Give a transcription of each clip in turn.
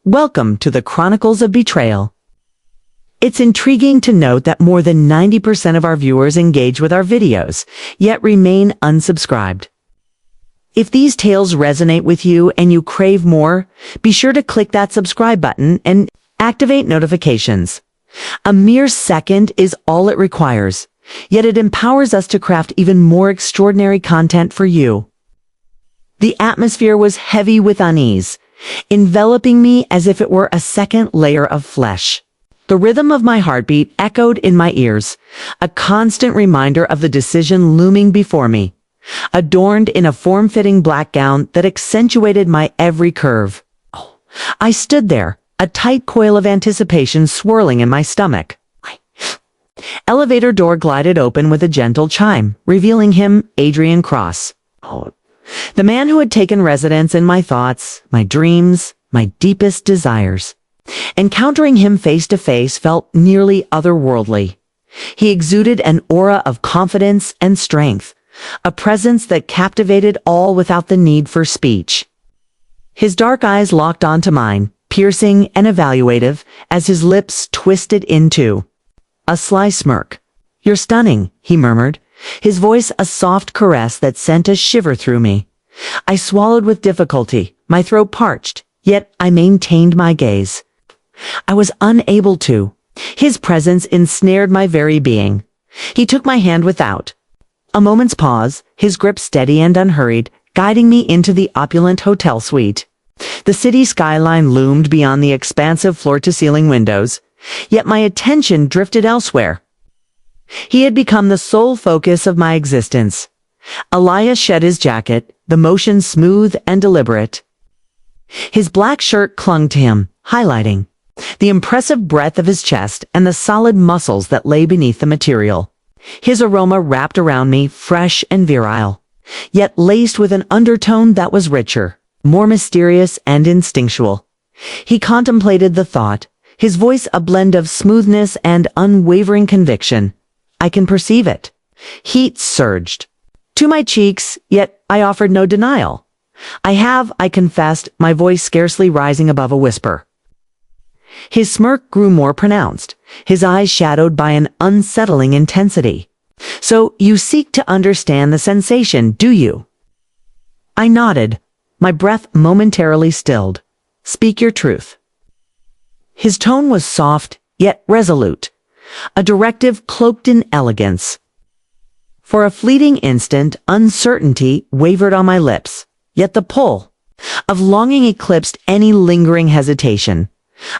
Welcome to the Chronicles of Betrayal. It's intriguing to note that more than 90% of our viewers engage with our videos, yet remain unsubscribed. If these tales resonate with you and you crave more, be sure to click that subscribe button and activate notifications. A mere second is all it requires, yet it empowers us to craft even more extraordinary content for you. The atmosphere was heavy with unease, enveloping me as if it were a second layer of flesh. The rhythm of my heartbeat echoed in my ears, a constant reminder of the decision looming before me, adorned in a form-fitting black gown that accentuated my every curve. I stood there, a tight coil of anticipation swirling in my stomach. Elevator door glided open with a gentle chime, revealing him, Adrian Cross. The man who had taken residence in my thoughts, my dreams, my deepest desires. Encountering him face to face felt nearly otherworldly. He exuded an aura of confidence and strength, a presence that captivated all without the need for speech. His dark eyes locked onto mine, piercing and evaluative, as his lips twisted into a sly smirk. "You're stunning," he murmured, his voice a soft caress that sent a shiver through me. I swallowed with difficulty, my throat parched, yet I maintained my gaze. I was unable to. His presence ensnared my very being. He took my hand without a moment's pause, his grip steady and unhurried, guiding me into the opulent hotel suite. The city skyline loomed beyond the expansive floor-to-ceiling windows, yet my attention drifted elsewhere. He had become the sole focus of my existence. Elias shed his jacket, the motion smooth and deliberate. His black shirt clung to him, highlighting the impressive breadth of his chest and the solid muscles that lay beneath the material. His aroma wrapped around me, fresh and virile, yet laced with an undertone that was richer, more mysterious and instinctual. He contemplated the thought, his voice a blend of smoothness and unwavering conviction. I can perceive it. Heat surged to my cheeks, yet I offered no denial. I confessed, my voice scarcely rising above a whisper. His smirk grew more pronounced, his eyes shadowed by an unsettling intensity. "So you seek to understand the sensation, do you?" I nodded, my breath momentarily stilled. "Speak your truth." His tone was soft, yet resolute, a directive cloaked in elegance. For a fleeting instant, uncertainty wavered on my lips, yet the pull of longing eclipsed any lingering hesitation.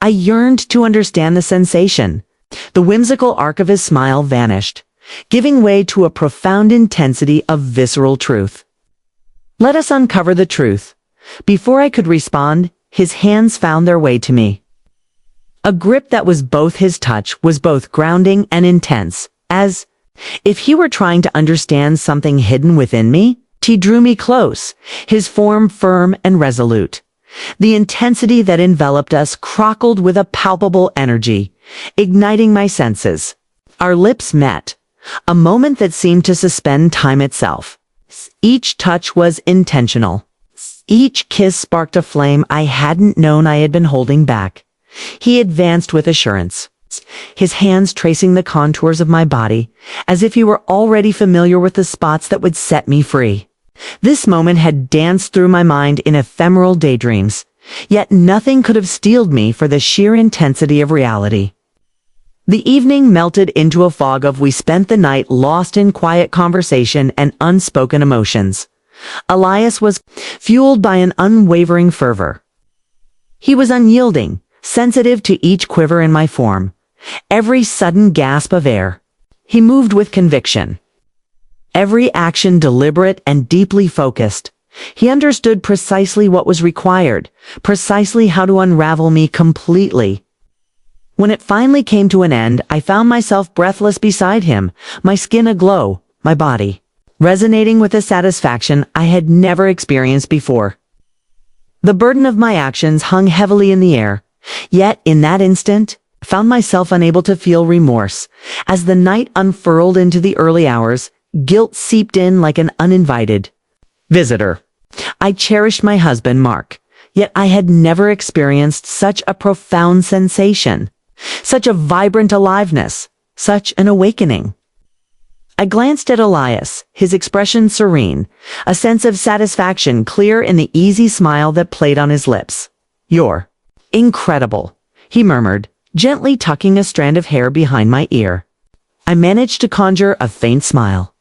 I yearned to understand the sensation. The whimsical arc of his smile vanished, giving way to a profound intensity of visceral truth. "Let us uncover the truth." Before I could respond, his hands found their way to me. A grip that was both his touch was both grounding and intense, as if he were trying to understand something hidden within me. He drew me close, his form firm and resolute. The intensity that enveloped us crackled with a palpable energy, igniting my senses. Our lips met, a moment that seemed to suspend time itself. Each touch was intentional. Each kiss sparked a flame I hadn't known I had been holding back. He advanced with assurance, his hands tracing the contours of my body, as if he were already familiar with the spots that would set me free. This moment had danced through my mind in ephemeral daydreams, yet nothing could have steeled me for the sheer intensity of reality. The evening melted into a fog of we spent the night lost in quiet conversation and unspoken emotions. Elias was fueled by an unwavering fervor. He was unyielding, sensitive to each quiver in my form, every sudden gasp of air. He moved with conviction, every action deliberate and deeply focused. He understood precisely what was required, precisely how to unravel me completely. When it finally came to an end, I found myself breathless beside him, my skin aglow, my body resonating with a satisfaction I had never experienced before. The burden of my actions hung heavily in the air, yet in that instant, I found myself unable to feel remorse. As the night unfurled into the early hours, guilt seeped in like an uninvited visitor. I cherished my husband, Mark, Yet I had never experienced such a profound sensation, such a vibrant aliveness, such an awakening. I glanced at Elias, his expression serene, a sense of satisfaction clear in the easy smile that played on his lips. "You're incredible," he murmured, gently tucking a strand of hair behind my ear. I managed to conjure a faint smile.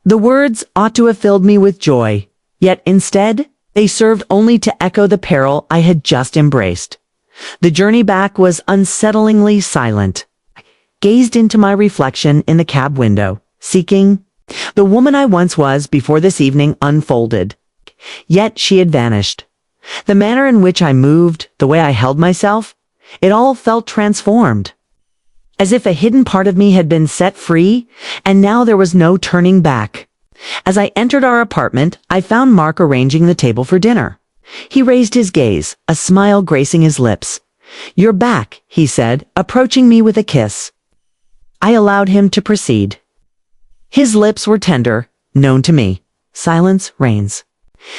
The words ought to have filled me with joy, yet instead, they served only to echo the peril I had just embraced. The journey back was unsettlingly silent. I gazed into my reflection in the cab window, seeking the woman I once was before this evening unfolded. Yet she had vanished. The manner in which I moved, the way I held myself, it all felt transformed. As if a hidden part of me had been set free, and now there was no turning back. As I entered our apartment, I found Mark arranging the table for dinner. He raised his gaze, a smile gracing his lips. "You're back," he said, approaching me with a kiss. I allowed him to proceed. His lips were tender, known to me. Silence reigns.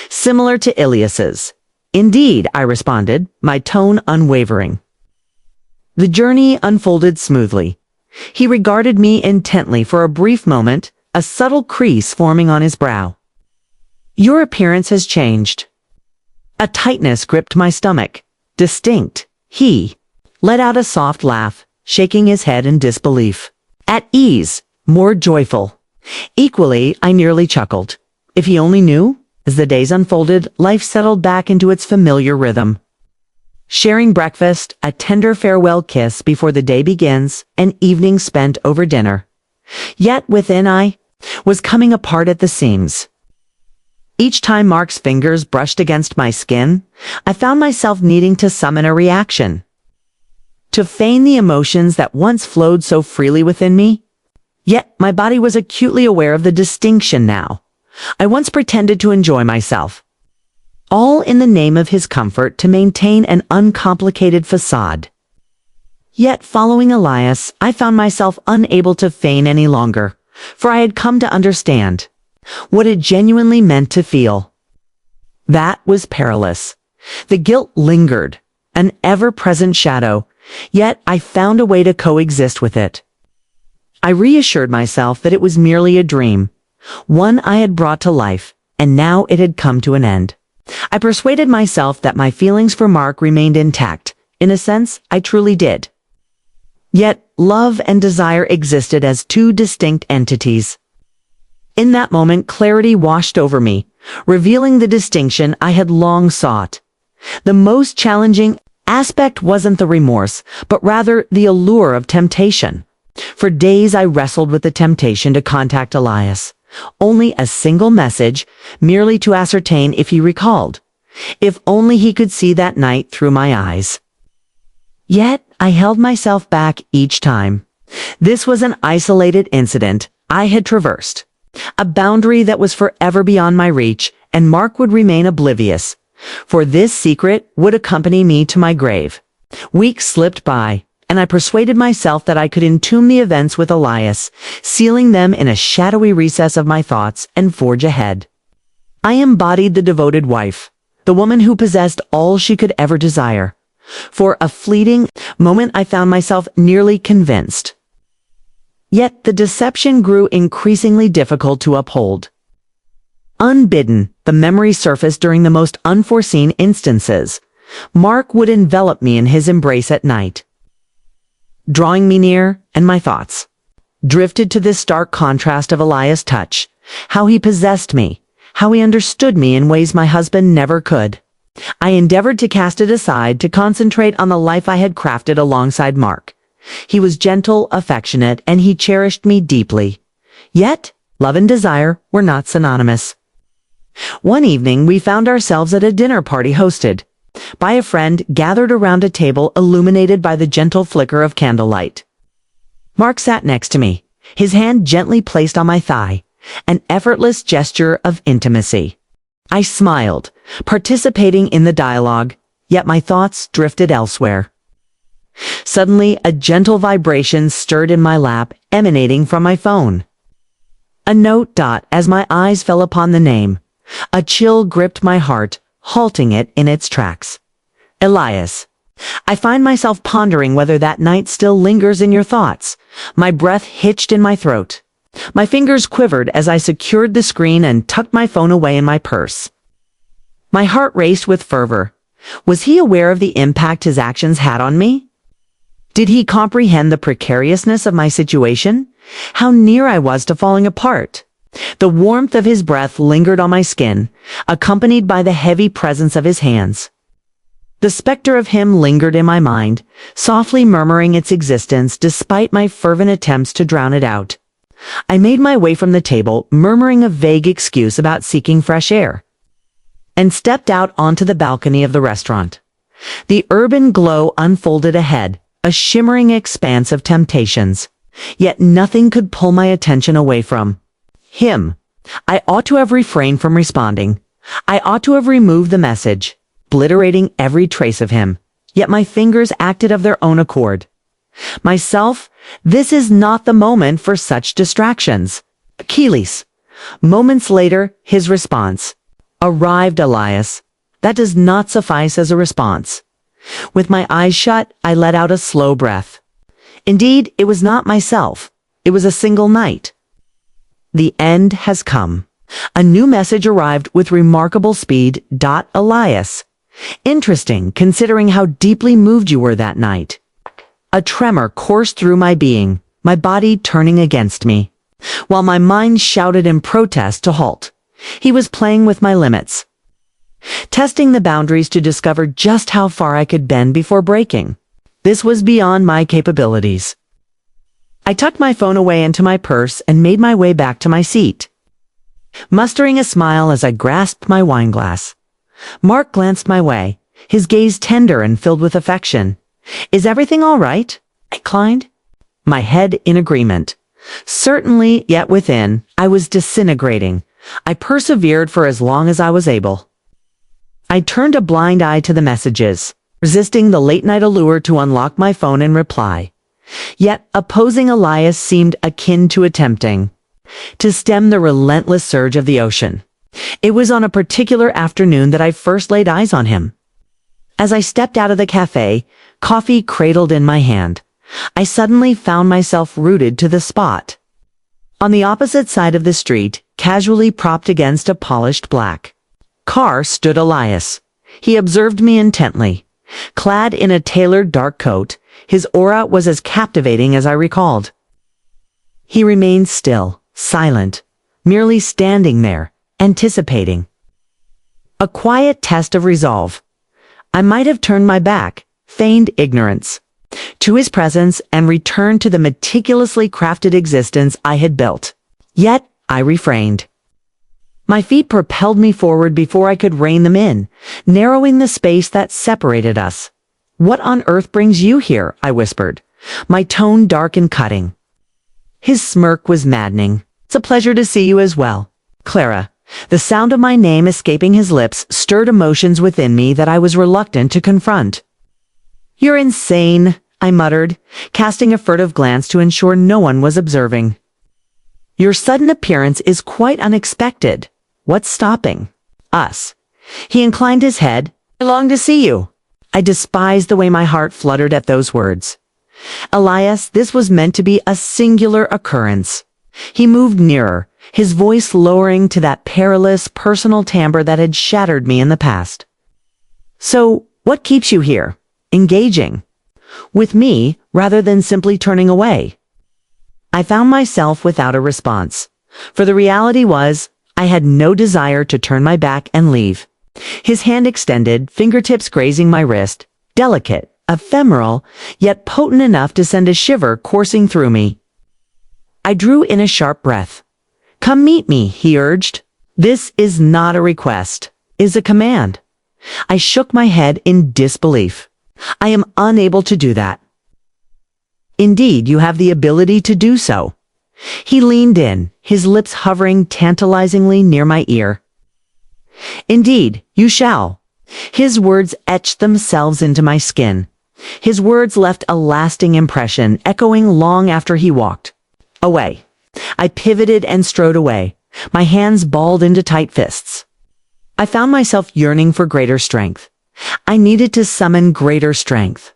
Similar to Elias's. "Indeed," I responded, my tone unwavering. The journey unfolded smoothly. He regarded me intently for a brief moment, a subtle crease forming on his brow. "Your appearance has changed." A tightness gripped my stomach. Distinct. He let out a soft laugh, shaking his head in disbelief. At ease, more joyful. Equally, I nearly chuckled. If he only knew, as the days unfolded, life settled back into its familiar rhythm. Sharing breakfast, a tender farewell kiss before the day begins, an evening spent over dinner. Yet within I was coming apart at the seams. Each time Mark's fingers brushed against my skin, I found myself needing to summon a reaction. To feign the emotions that once flowed so freely within me. Yet my body was acutely aware of the distinction now. I once pretended to enjoy myself. All in the name of his comfort to maintain an uncomplicated facade. Yet following Elias, I found myself unable to feign any longer, for I had come to understand what it genuinely meant to feel. That was perilous. The guilt lingered, an ever-present shadow, yet I found a way to coexist with it. I reassured myself that it was merely a dream, one I had brought to life, and now it had come to an end. I persuaded myself that my feelings for Mark remained intact. In a sense, I truly did. Yet, love and desire existed as two distinct entities. In that moment, clarity washed over me, revealing the distinction I had long sought. The most challenging aspect wasn't the remorse, but rather the allure of temptation. For days I wrestled with the temptation to contact Elias. Only a single message, merely to ascertain if he recalled. If only he could see that night through my eyes. Yet, I held myself back each time. This was an isolated incident I had traversed. A boundary that was forever beyond my reach, and Mark would remain oblivious. For this secret would accompany me to my grave. Weeks slipped by, and I persuaded myself that I could entomb the events with Elias, sealing them in a shadowy recess of my thoughts and forge ahead. I embodied the devoted wife, the woman who possessed all she could ever desire. For a fleeting moment I found myself nearly convinced. Yet the deception grew increasingly difficult to uphold. Unbidden, the memory surfaced during the most unforeseen instances. Mark would envelop me in his embrace at night, drawing me near, and my thoughts drifted to this stark contrast of Elias' touch, how he possessed me, how he understood me in ways my husband never could. I endeavored to cast it aside to concentrate on the life I had crafted alongside Mark. He was gentle, affectionate, and he cherished me deeply. Yet, love and desire were not synonymous. One evening, we found ourselves at a dinner party hosted by a friend gathered around a table illuminated by the gentle flicker of candlelight. Mark sat next to me, his hand gently placed on my thigh, an effortless gesture of intimacy. I smiled, participating in the dialogue, yet my thoughts drifted elsewhere. Suddenly, a gentle vibration stirred in my lap, emanating from my phone. A note. As my eyes fell upon the name, a chill gripped my heart, halting it in its tracks. Elias. I find myself pondering whether that night still lingers in your thoughts. My breath hitched in my throat. My fingers quivered as I secured the screen and tucked my phone away in my purse. My heart raced with fervor. Was he aware of the impact his actions had on me? Did he comprehend the precariousness of my situation? How near I was to falling apart? The warmth of his breath lingered on my skin, accompanied by the heavy presence of his hands. The specter of him lingered in my mind, softly murmuring its existence despite my fervent attempts to drown it out. I made my way from the table, murmuring a vague excuse about seeking fresh air, and stepped out onto the balcony of the restaurant. The urban glow unfolded ahead, a shimmering expanse of temptations. Yet nothing could pull my attention away from him. I ought to have refrained from responding. I ought to have removed the message, obliterating every trace of him. Yet my fingers acted of their own accord. Myself, this is not the moment for such distractions. Achilles. Moments later, his response. Arrived, Elias. That does not suffice as a response. With my eyes shut, I let out a slow breath. Indeed, it was not myself. It was a single night. The end has come. A new message arrived with remarkable speed. Elias. Interesting, considering how deeply moved you were that night. A tremor coursed through my being, my body turning against me, while my mind shouted in protest to halt. He was playing with my limits, testing the boundaries to discover just how far I could bend before breaking. This was beyond my capabilities. I tucked my phone away into my purse and made my way back to my seat, mustering a smile as I grasped my wine glass. Mark glanced my way, his gaze tender and filled with affection. Is everything all right? I inclined, my head in agreement. Certainly, yet within, I was disintegrating. I persevered for as long as I was able. I turned a blind eye to the messages, resisting the late-night allure to unlock my phone and reply. Yet, opposing Elias seemed akin to attempting to stem the relentless surge of the ocean. It was on a particular afternoon that I first laid eyes on him. As I stepped out of the cafe, coffee cradled in my hand, I suddenly found myself rooted to the spot. On the opposite side of the street, casually propped against a polished black car, stood Elias. He observed me intently. Clad in a tailored dark coat, his aura was as captivating as I recalled. He remained still, silent, merely standing there, anticipating. A quiet test of resolve. I might have turned my back, feigned ignorance, to his presence and returned to the meticulously crafted existence I had built. Yet, I refrained. My feet propelled me forward before I could rein them in, narrowing the space that separated us. What on earth brings you here? I whispered, my tone dark and cutting. His smirk was maddening. It's a pleasure to see you as well, Clara. The sound of my name escaping his lips stirred emotions within me that I was reluctant to confront. You're insane, I muttered, casting a furtive glance to ensure no one was observing. Your sudden appearance is quite unexpected. What's stopping us? He inclined his head. I long to see you. I despised the way my heart fluttered at those words. Elias, this was meant to be a singular occurrence. He moved nearer, his voice lowering to that perilous, personal timbre that had shattered me in the past. So, what keeps you here? Engaging with me, rather than simply turning away? I found myself without a response, for the reality was, I had no desire to turn my back and leave. His hand extended, fingertips grazing my wrist, delicate, ephemeral, yet potent enough to send a shiver coursing through me. I drew in a sharp breath. Come meet me, he urged. This is not a request, is a command. I shook my head in disbelief. I am unable to do that. Indeed, you have the ability to do so. He leaned in, his lips hovering tantalizingly near my ear. Indeed, you shall. His words etched themselves into my skin. His words left a lasting impression, echoing long after he walked away. I pivoted and strode away, my hands balled into tight fists. I found myself yearning for greater strength. I needed to summon greater strength.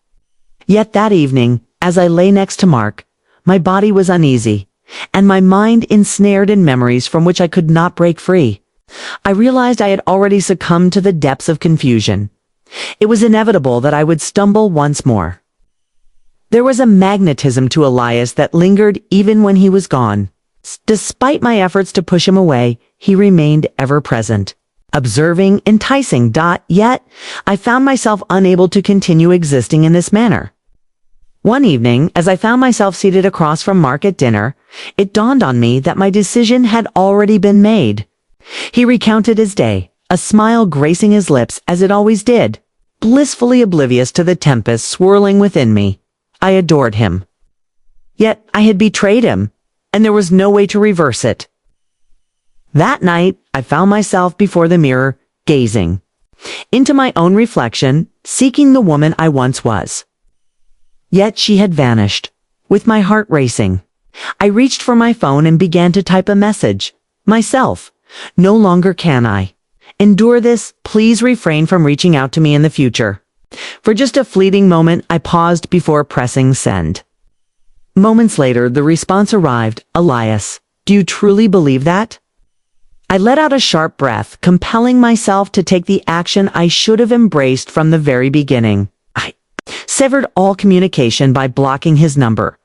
Yet that evening, as I lay next to Mark, my body was uneasy, and my mind ensnared in memories from which I could not break free. I realized I had already succumbed to the depths of confusion. It was inevitable that I would stumble once more. There was a magnetism to Elias that lingered even when he was gone. Despite my efforts to push him away, he remained ever present. Observing, enticing. Yet, I found myself unable to continue existing in this manner. One evening, as I found myself seated across from Mark at dinner, it dawned on me that my decision had already been made. He recounted his day, a smile gracing his lips as it always did, blissfully oblivious to the tempest swirling within me. I adored him. Yet I had betrayed him, and there was no way to reverse it. That night, I found myself before the mirror, gazing into my own reflection, seeking the woman I once was. Yet she had vanished. With my heart racing, I reached for my phone and began to type a message. Myself, no longer can I endure this. Please refrain from reaching out to me in the future. For just a fleeting moment, I paused before pressing send. Moments later, the response arrived. Elias, do you truly believe that? I let out a sharp breath, compelling myself to take the action I should have embraced from the very beginning. I severed all communication by blocking his number.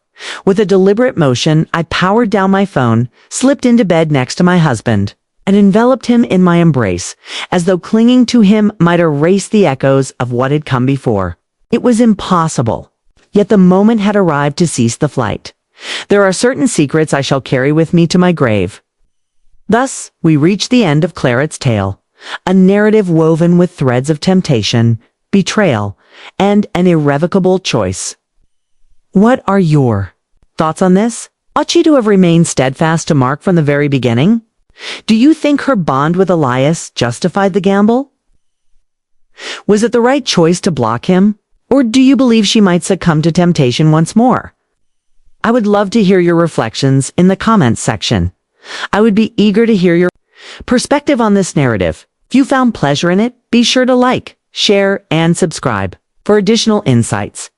With a deliberate motion, I powered down my phone, slipped into bed next to my husband, and enveloped him in my embrace, as though clinging to him might erase the echoes of what had come before. It was impossible, yet the moment had arrived to cease the flight. There are certain secrets I shall carry with me to my grave. Thus, we reach the end of Claret's tale, a narrative woven with threads of temptation, betrayal, and an irrevocable choice. What are your thoughts on this? Ought she to have remained steadfast to Mark from the very beginning? Do you think her bond with Elias justified the gamble? Was it the right choice to block him? Or do you believe she might succumb to temptation once more? I would love to hear your reflections in the comments section. I would be eager to hear your perspective on this narrative. If you found pleasure in it, be sure to like, share, and subscribe for additional insights.